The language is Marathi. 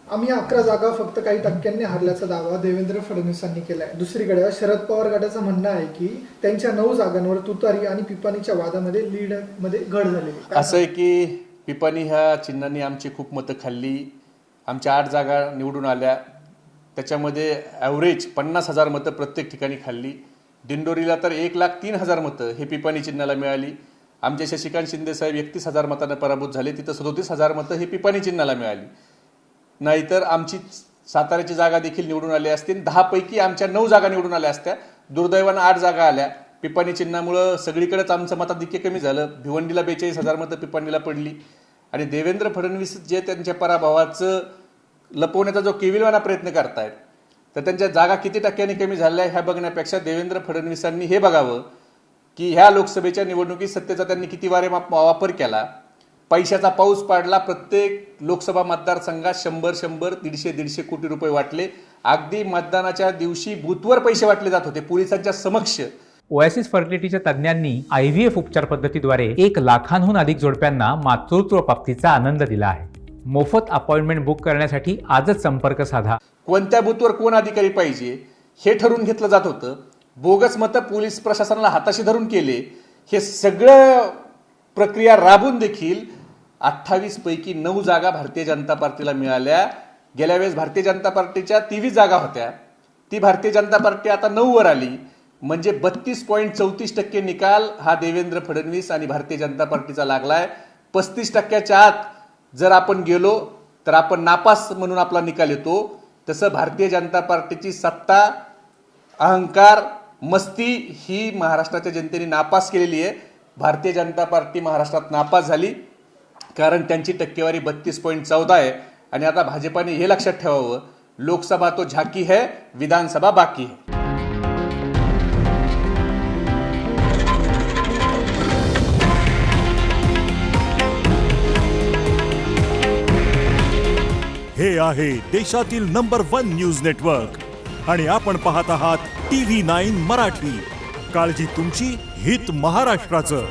आम्ही 11 जागा फक्त काही टक्क्यांनी हरल्याचा दावा देवेंद्र फडणवीसांनी केलाय। दुसरीकडे शरद पवार गटाचं म्हणणं आहे की त्यांच्या 9 जागांवर तुतारी आणि पिपाणीच्या वादामध्ये लीड मध्ये घट झालेली। असं आहे की पिपाणी ह्या चिन्हांनी आमची खूप मतं खाल्ली। आमच्या 8 जागा निवडून आल्या, त्याच्यामध्ये ॲव्हरेज 50,000 मतं प्रत्येक ठिकाणी खाल्ली। दिंडोरीला तर 1,03,000 मतं हे पिपाणी चिन्हाला मिळाली। आमचे शशिकांत शिंदे साहेब 31,000 मतांना पराभूत झाले, तिथं 37,000 मतं हे पिपाणी चिन्हाला मिळाली। नाहीतर आमची साताऱ्याची जागा देखील निवडून आली असती। 10 पैकी आमच्या 9 जागा निवडून आल्या असत्या। दुर्दैवानं 8 जागा आल्या। पिपाणी चिन्हामुळं सगळीकडेच आमचं मताधिक्य कमी झालं। भिवंडीला 42,000 मतं पिपाणीला पडली। आणि देवेंद्र फडणवीस जे त्यांच्या पराभवाचं लपवण्याचा जो केविलवाना प्रयत्न करतायत, तर त्यांच्या जागा किती टक्क्यांनी कमी झाल्या ह्या बघण्यापेक्षा देवेंद्र फडणवीसांनी हे बघावं की ह्या लोकसभेच्या निवडणुकीत सत्तेचा त्यांनी किती वापर केला। पैशाचा पाऊस पाडला। प्रत्येक लोकसभा मतदारसंघात 100, 150 कोटी रुपये वाटले। अगदी मतदानाच्या दिवशी बूथवर पैसे वाटले जात होते पोलिसांच्या समक्ष। ओएसिस फर्टिलिटीच्या तज्ज्ञांनी IVF उपचार पद्धतीद्वारे 1 लाखांहून अधिक जोडप्यांना मातृत्व प्राप्तीचा आनंद दिला आहे। मोफत अपॉइंटमेंट बुक करण्यासाठी आजच संपर्क साधा। कोणत्या बूथवर कोण अधिकारी पाहिजे हे ठरवून घेतलं जात होतं। बोगस मतं पोलीस प्रशासनाला हाताशी धरून केले। हे सगळं प्रक्रिया राबून देखील 28 पैकी 9 जागा भारतीय जनता पार्टीला मिळाल्या। गेल्या वेळेस भारतीय जनता पार्टीच्या 23 जागा होत्या, ती भारतीय जनता पार्टी आता 9 वर आली। म्हणजे 32.34% निकाल हा देवेंद्र फडणवीस आणि भारतीय जनता पार्टीचा लागलाय। 35% आत जर आपण गेलो तर आपण नापास म्हणून आपला निकाल येतो। तसं भारतीय जनता पार्टीची सत्ता, अहंकार, मस्ती ही महाराष्ट्राच्या जनतेने नापास केलेली आहे। भारतीय जनता पार्टी महाराष्ट्रात नापास झाली कारण त्यांची टक्केवारी 32.14 आहे। आणि आता भाजपाने हे लक्षात ठेवावं, लोकसभा तो झाकी है, विधानसभा बाकी है। हे आहे देशातील नंबर 1 न्यूज नेटवर्क आणि आपण पाहत आहात TV9 मराठी। काळजी तुमची, हित महाराष्ट्राचं।